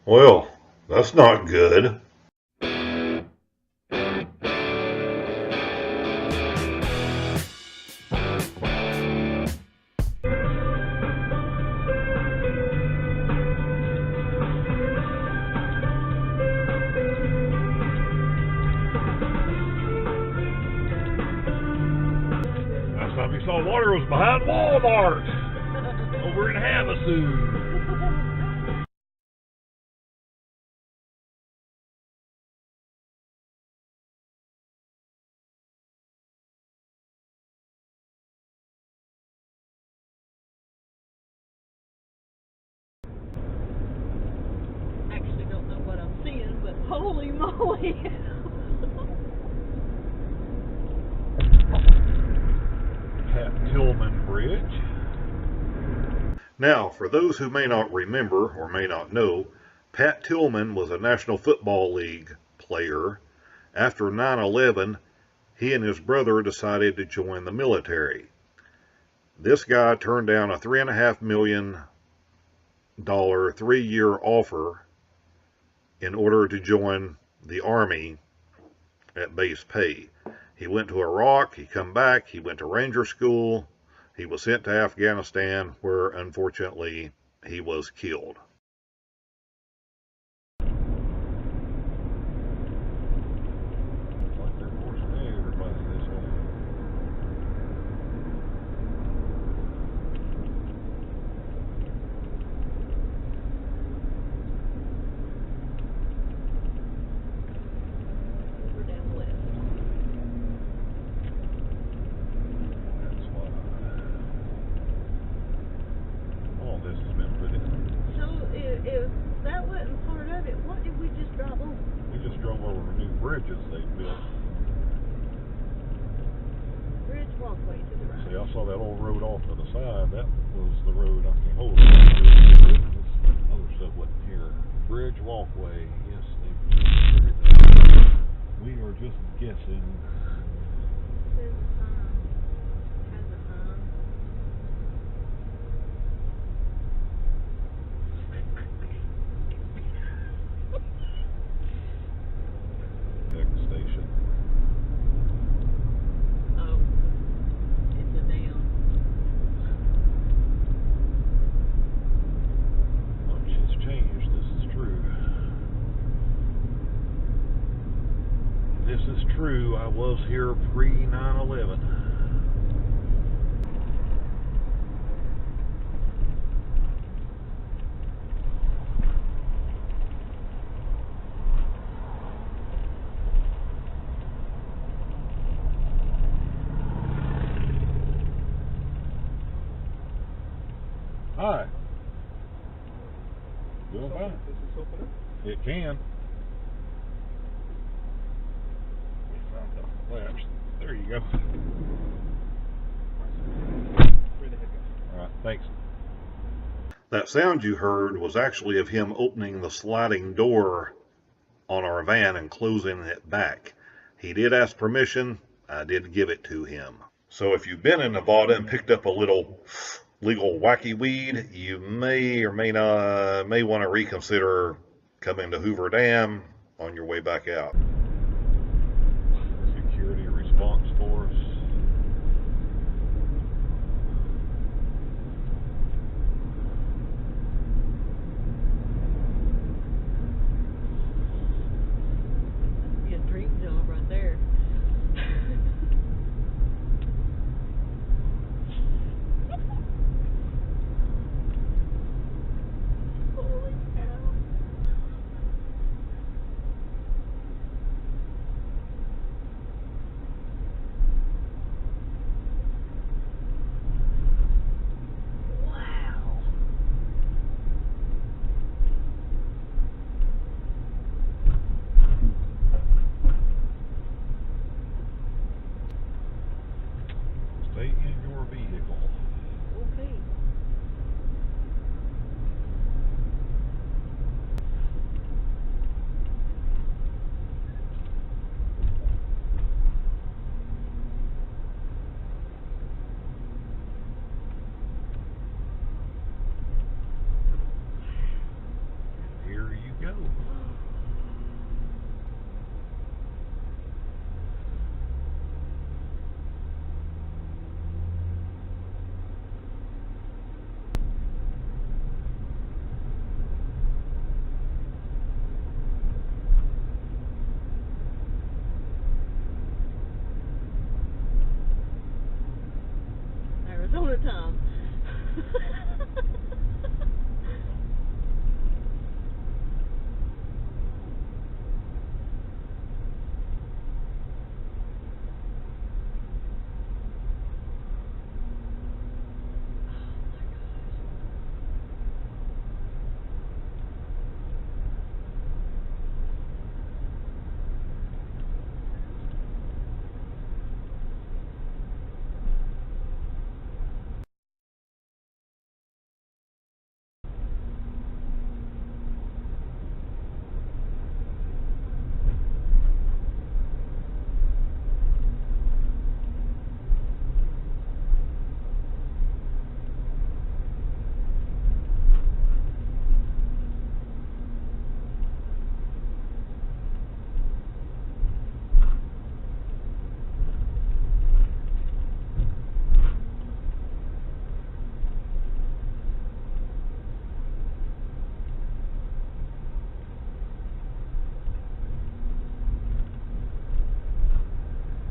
Well, that's not good. Last time you saw water was behind Walmart over in Havasu. Actually don't know what I'm seeing, but holy moly. Tillman Bridge. Now, for those who may not remember or may not know, Pat Tillman was a National Football League player. After 9/11, he and his brother decided to join the military. This guy turned down a $3.5 million 3-year offer in order to join the Army at base pay. He went to Iraq, he come back, he went to Ranger School, he was sent to Afghanistan, where unfortunately he was killed. Like they're forcing everybody this way. Hoover Dam left. That's why all this has been put in. So if that wasn't part of it, what did we just drive over? We just drove over new bridges they built. Bridge walkway to the right. See, I saw that old road off to the side. That was the road I can hold. This other stuff wasn't here. Bridge walkway. Yes, they built everything. We are just guessing. There's a sign. Has a sign. Next station. Oh. It's a dam. Much has changed. This is true. This is true. I was here pre 9/11. Hi. Doing fine. It can. Found the latch. There you go. All right, thanks. That sound you heard was actually of him opening the sliding door on our van and closing it back. He did ask permission. I did give it to him. So if you've been in Nevada and picked up a little legal wacky weed, you may or may not want to reconsider coming to Hoover Dam on your way back out. Security response force. Be a dream job right there. Holy cow. there you go. Arizona time.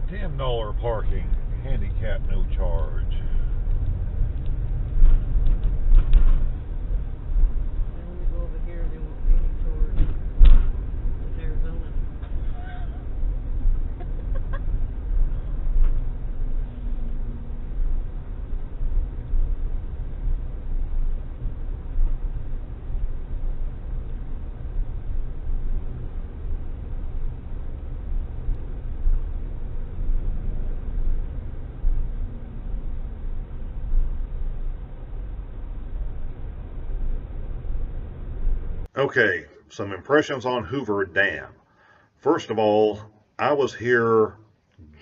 $10 parking, handicap no charge. When we go over here, there won't be any tours. It's Arizona. Okay, some impressions on Hoover Dam. First of all, I was here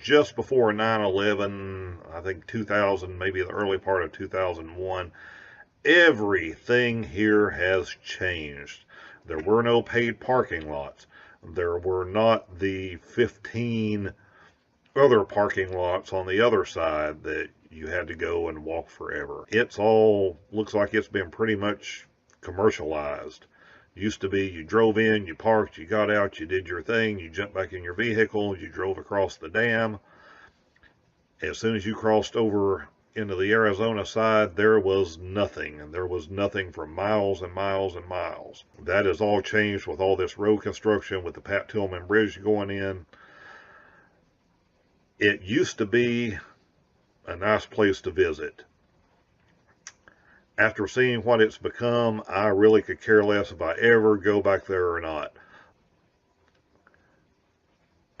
just before 9/11, I think 2000, maybe the early part of 2001. Everything here has changed. There were no paid parking lots. There were not the 15 other parking lots on the other side that you had to go and walk forever. It's all looks like it's been pretty much commercialized. Used to be you drove in, you parked, you got out, you did your thing, you jumped back in your vehicle, you drove across the dam. As soon as you crossed over into the Arizona side, there was nothing, and there was nothing for miles and miles and miles. That has all changed with all this road construction, with the Pat Tillman Bridge going in. It used to be a nice place to visit. After seeing what it's become, I really could care less if I ever go back there or not.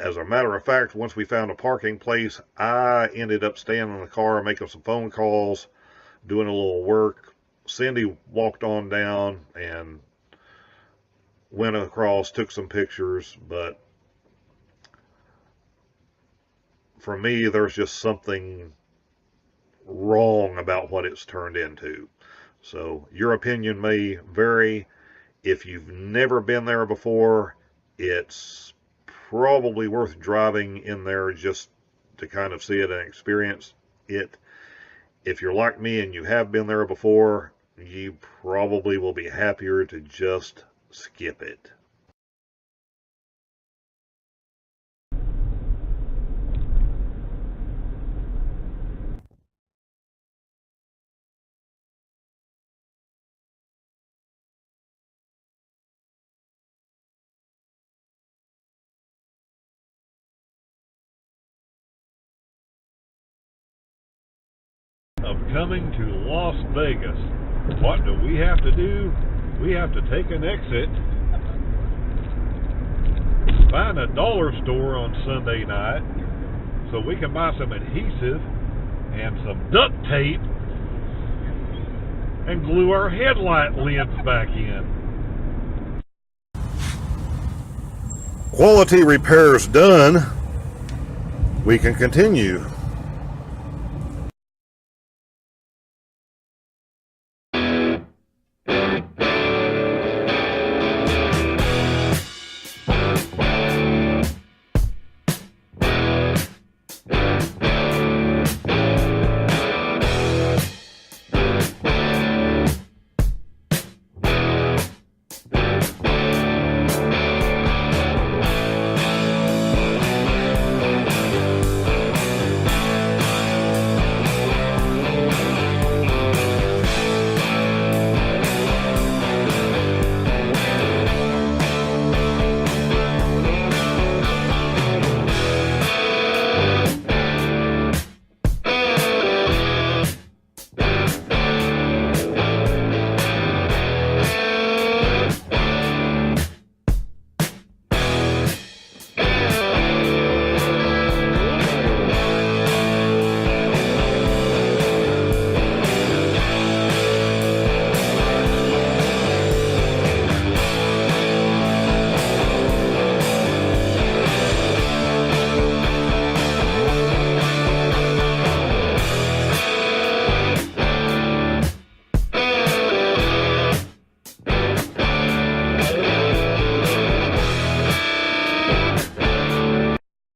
As a matter of fact, once we found a parking place, I ended up staying in the car, making some phone calls, doing a little work. Cindy walked on down and went across, took some pictures, but for me, there's just something wrong about what it's turned into. So your opinion may vary. If you've never been there before, it's probably worth driving in there just to kind of see it and experience it. If you're like me and you have been there before, you probably will be happier to just skip it. Of coming to Las Vegas. What do we have to do? We have to take an exit, find a dollar store on Sunday night so we can buy some adhesive and some duct tape and glue our headlight lids back in. Quality repairs done. We can continue.